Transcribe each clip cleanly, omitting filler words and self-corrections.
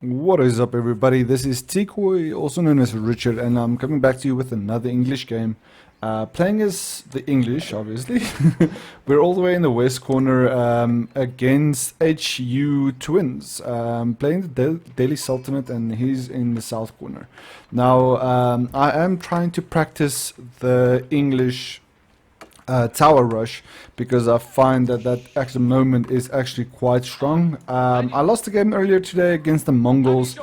What is up, everybody? This is Tikoi, also known as Richard, and I'm coming back to you with another English game. Playing as the English, obviously. We're all the way in the west corner against HU Twins, playing the Delhi Sultanate, and he's in the south corner. Now, I am trying to practice the English tower rush because I find that at the moment is actually quite strong. I lost the game earlier today against the Mongols.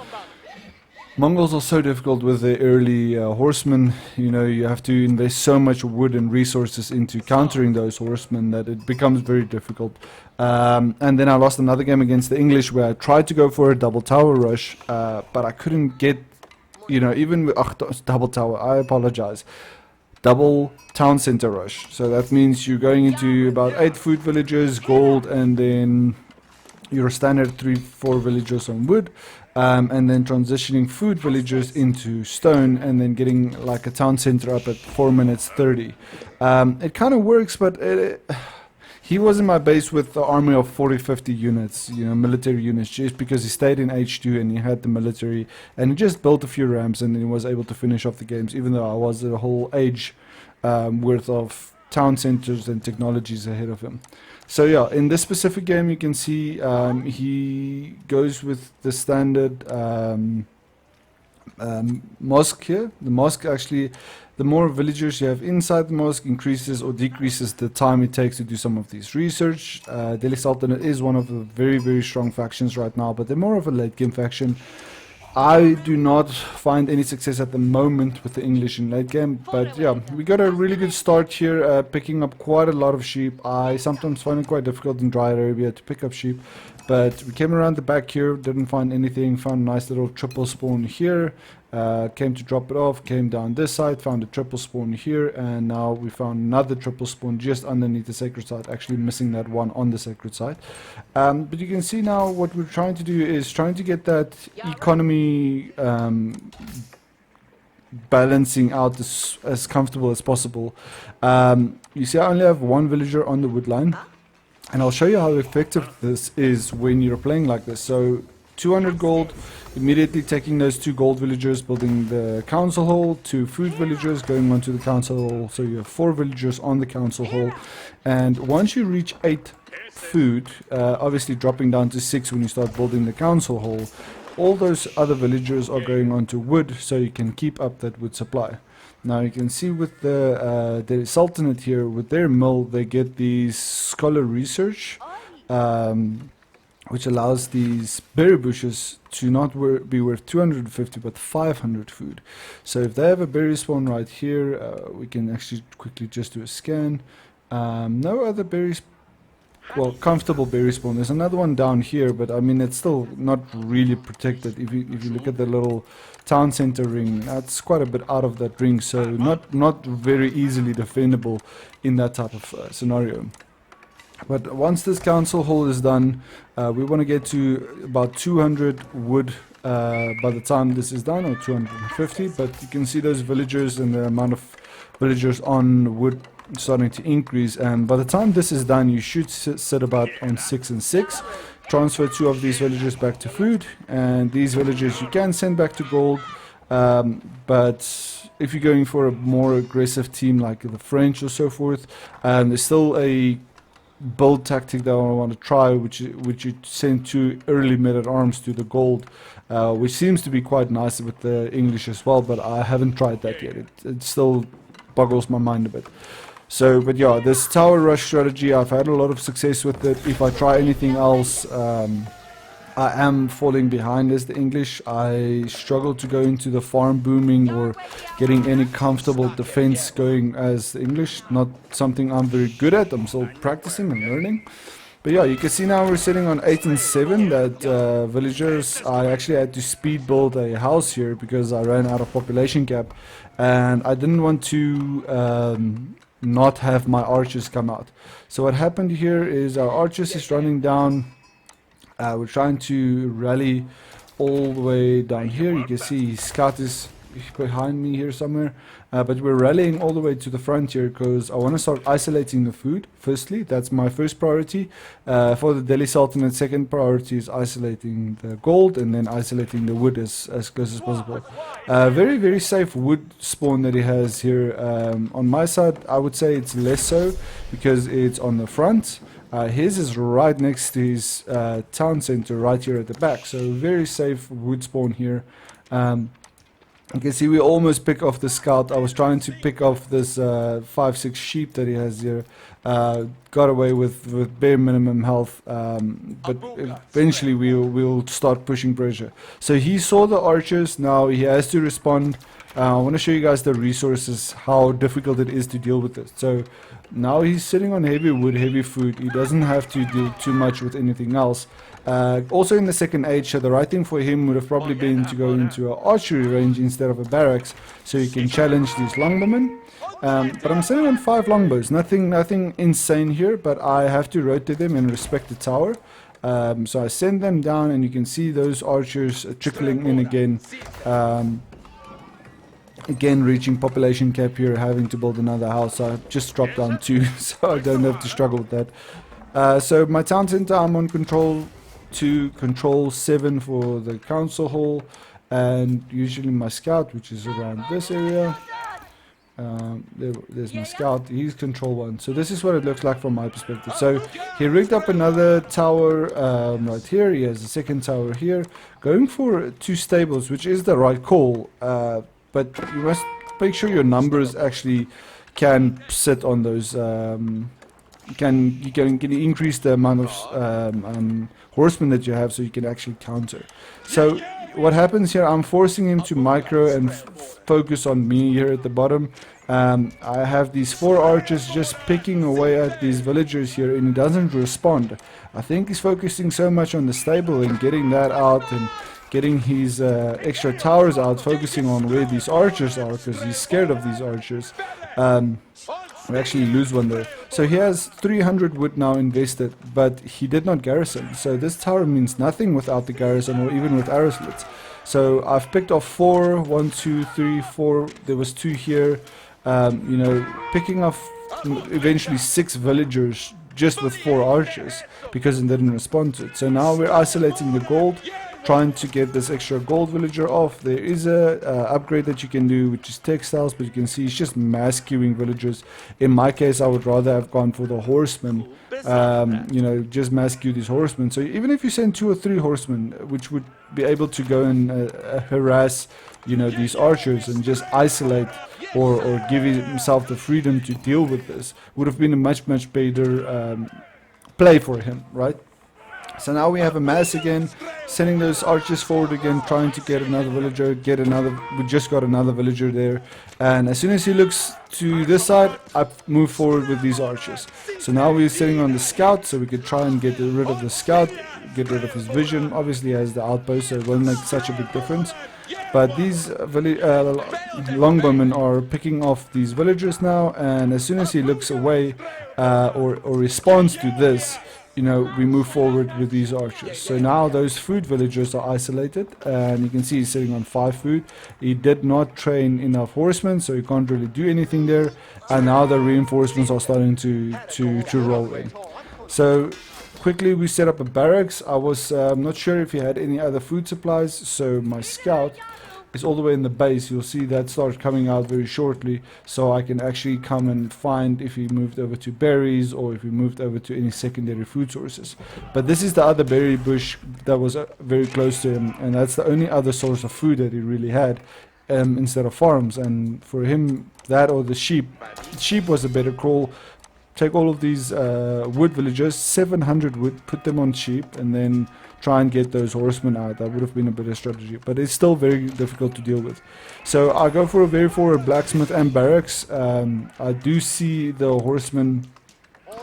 Mongols are so difficult with the early horsemen. You know, you have to invest so much wood and resources into countering those horsemen that it becomes very difficult. And then I lost another game against the English where I tried to go for a double tower rush, but I couldn't get, even with double tower, I apologize. Double town center rush. So that means you're going into about 8 food villages, gold, and then your standard 3-4 villages on wood, and then transitioning food villages into stone, and then getting like a town center up at 4 minutes 30. It kind of works, but he was in my base with the army of 40-50 units, military units, just because he stayed in H2 and he had the military, and he just built a few ramps, and then he was able to finish off the games, even though I was a whole age worth of town centers and technologies ahead of him. So yeah, in this specific game you can see he goes with the standard mosque here. The mosque actually, the more villagers you have inside the mosque increases or decreases the time it takes to do some of these research. Delhi Sultanate is one of the very, very strong factions right now, but they're more of a late game faction. I do not find any success at the moment with the English in late game, but yeah, we got a really good start here, picking up quite a lot of sheep. I sometimes find it quite difficult in dry Arabia to pick up sheep, but we came around the back here, didn't find anything, found a nice little triple spawn here, came to drop it off, came down this side, found a triple spawn here, and now we found another triple spawn just underneath the sacred site, actually missing that one on the sacred site. But you can see now what we're trying to do is trying to get that economy balancing out as comfortable as possible. You see I only have one villager on the wood line, and I'll show you how effective this is when you're playing like this. So 200 gold, immediately taking those 2 gold villagers, building the council hall, 2 food villagers going onto the council hall, so you have 4 villagers on the council hall. And once you reach 8 food, obviously dropping down to 6 when you start building the council hall, all those other villagers are going onto wood, so you can keep up that wood supply. Now you can see with the Sultanate here, with their mill, they get these scholar research, which allows these berry bushes to not be worth 250 but 500 food. So if they have a berry spawn right here, we can actually quickly just do a scan. No other berries, well, comfortable berry spawn. There's another one down here, but I mean it's still not really protected. If you look at the little town center ring, that's quite a bit out of that ring, so not very easily defendable in that type of scenario. But once this council hall is done, we want to get to about 200 wood by the time this is done, or 250. But you can see those villagers and the amount of villagers on wood starting to increase. And by the time this is done, you should sit about on 6 and 6. Transfer 2 of these villagers back to food, and these villagers you can send back to gold. But if you're going for a more aggressive team like the French or so forth, there's still a build tactic that I want to try, which you send 2 early men-at-arms to the gold, which seems to be quite nice with the English as well, but I haven't tried that yet. It still boggles my mind a bit. So, but yeah, this tower rush strategy, I've had a lot of success with it. If I try anything else, I am falling behind as the English. I struggle to go into the farm booming or getting any comfortable defense going as the English. Not something I'm very good at. I'm still practicing and learning. But yeah, you can see now we're sitting on 8 and 7. That villagers, I actually had to speed build a house here because I ran out of population cap, and I didn't want to not have my archers come out. So what happened here is our archers is running down. We're trying to rally all the way down here. You can see his scout is behind me here somewhere. But we're rallying all the way to the front here because I want to start isolating the food. Firstly, that's my first priority. For the Delhi Sultanate, second priority is isolating the gold and then isolating the wood as close as possible. Very, very safe wood spawn that he has here. On my side, I would say it's less so because it's on the front. His is right next to his town center right here at the back. So very safe wood spawn here. You can see we almost pick off the scout. I was trying to pick off this 5-6 sheep that he has here. Got away with bare minimum health, but eventually we'll start pushing pressure. So he saw the archers. Now he has to respond. I want to show you guys the resources, how difficult it is to deal with this. So now he's sitting on heavy wood, heavy food. He doesn't have to deal too much with anything else. Also in the second age, so the right thing for him would have probably been to go into an archery range instead of a barracks, so he can challenge these longbowmen. But I'm sitting on 5 longbows, nothing insane here, but I have to rotate them and respect the tower. So I send them down, and you can see those archers trickling in again. Again, reaching population cap here, having to build another house. I just dropped down 2, so I don't have to struggle with that. So my town center, I'm on control 2, control 7 for the council hall, and usually my scout, which is around this area. There's my scout, he's control 1. So this is what it looks like from my perspective. So he rigged up another tower right here. He has a second tower here, going for 2 stables, which is the right call. But you must make sure your numbers actually can sit on those. You can increase the amount of horsemen that you have, so you can actually counter. So what happens here? I'm forcing him to micro and focus on me here at the bottom. I have these 4 archers just picking away at these villagers here, and he doesn't respond. I think he's focusing so much on the stable and getting that out and getting his extra towers out, focusing on where these archers are, because he's scared of these archers. We actually lose one there. So he has 300 wood now invested, but he did not garrison. So this tower means nothing without the garrison or even with arrow slits. So I've picked off 4, 1, 2, 3, 4. There was 2 here. You know, picking off eventually 6 villagers just with 4 archers because it didn't respond to it. So now we're isolating the gold, trying to get this extra gold villager off. There is a upgrade that you can do, which is textiles, but you can see it's just mass queuing villagers. In my case, I would rather have gone for the horsemen. You know, just mass queue these horsemen. So even if you send 2 or 3 horsemen, which would be able to go and harass, you know, these archers and just isolate or give himself the freedom to deal with this, would have been a much better play for him, right? So now we have a mass again, sending those archers forward again, trying to get another villager, we just got another villager there. And as soon as he looks to this side, I move forward with these archers. So now we're sitting on the scout, so we could try and get rid of the scout, get rid of his vision. Obviously he has the outpost, so it won't make such a big difference. But these longbowmen are picking off these villagers now, and as soon as he looks away or responds to this, you know, we move forward with these archers. So now those food villagers are isolated, and you can see he's sitting on 5 food. He did not train enough horsemen, so he can't really do anything there. And now the reinforcements are starting to roll in. So quickly we set up a barracks. I was not sure if he had any other food supplies, so my scout is all the way in the base. You'll see that starts coming out very shortly, so I can actually come and find if he moved over to berries or if he moved over to any secondary food sources. But this is the other berry bush that was very close to him, and that's the only other source of food that he really had, instead of farms. And for him, that or the sheep was a better call. Take all of these wood villagers, 700 wood, put them on sheep, and then try and get those horsemen out. That would have been a better strategy, but it's still very difficult to deal with. So I go for a very forward blacksmith and barracks. I do see the horsemen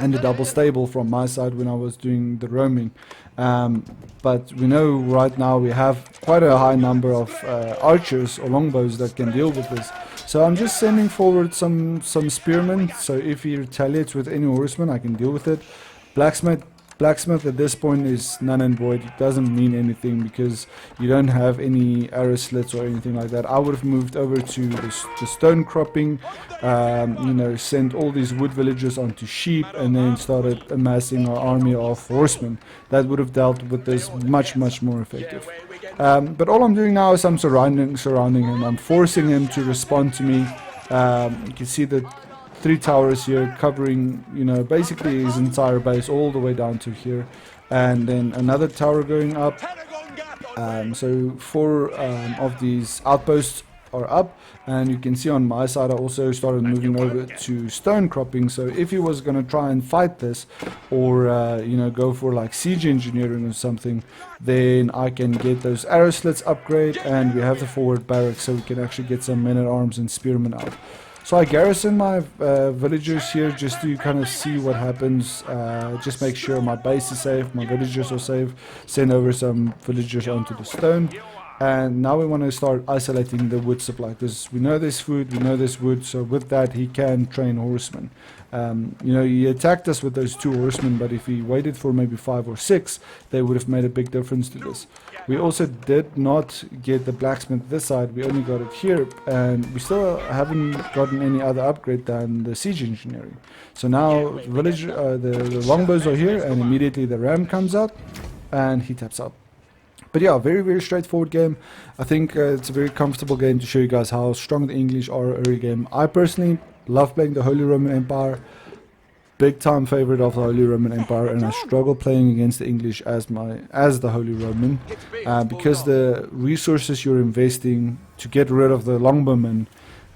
and the double stable from my side when I was doing the roaming. But we know right now we have quite a high number of archers or longbows that can deal with this. So I'm just sending forward some spearmen, so if he retaliates with any horsemen, I can deal with it. Blacksmith Blacksmith at this point is null and void. It doesn't mean anything because you don't have any arrow slits or anything like that. I would have moved over to the stone cropping, you know, sent all these wood villagers onto sheep, and then started amassing our army of horsemen. That would have dealt with this much more effective. But all I'm doing now is I'm surrounding him. I'm forcing him to respond to me. You can see the 3 towers here covering, you know, basically his entire base all the way down to here, and then another tower going up. So 4 of these outposts are up, and you can see on my side I also started moving over to stone cropping. So if he was going to try and fight this, or you know, go for like siege engineering or something, then I can get those arrow slits upgrade, and we have the forward barracks, so we can actually get some men at arms and spearmen out. So I garrison my villagers here just to kind of see what happens, just make sure my base is safe, my villagers are safe, send over some villagers onto the stone. And now we want to start isolating the wood supply, because we know there's food, we know there's wood, so with that he can train horsemen. You know, he attacked us with those 2 horsemen, but if he waited for maybe 5 or 6, they would have made a big difference to this. We also did not get the blacksmith this side, we only got it here, and we still haven't gotten any other upgrade than the siege engineering. So now the longbows are here, and immediately the ram comes out and he taps out. But yeah, very straightforward game. I think it's a very comfortable game to show you guys how strong the English are early game. I personally love playing the Holy Roman Empire. Big time favorite of the Holy Roman Empire, and I struggle playing against the English as the Holy Roman, because the resources you're investing to get rid of the longbowmen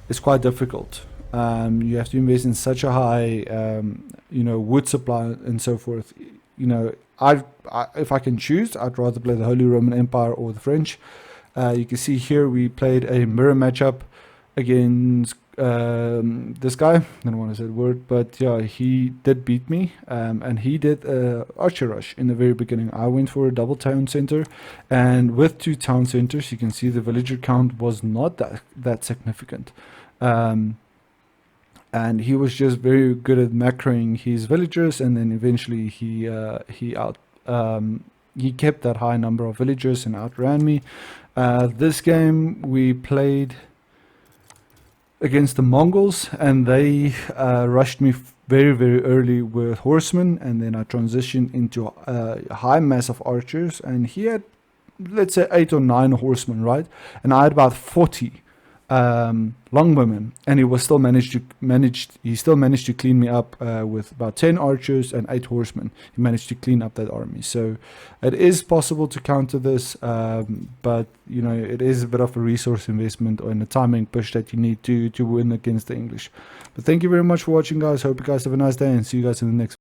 is quite difficult. You have to invest in such a high you know, wood supply and so forth. You know, if I can choose, I'd rather play the Holy Roman Empire or the French. You can see here we played a mirror matchup against this guy. I don't want to say the word, but yeah, he did beat me, and he did archer rush in the very beginning. I went for a double town center, and with 2 town centers, you can see the villager count was not that significant. And he was just very good at macroing his villagers, and then eventually he kept that high number of villagers and outran me. This game we played against the Mongols, and they rushed me very early with horsemen, and then I transitioned into a high mass of archers, and he had, let's say, 8 or 9 horsemen, right? And I had about 40 longbowmen, and he still managed to clean me up with about 10 archers and 8 horsemen. He managed to clean up that army. So it is possible to counter this, but you know, it is a bit of a resource investment and a timing push that you need to win against the English. But thank you very much for watching, guys. Hope you guys have a nice day, and see you guys in the next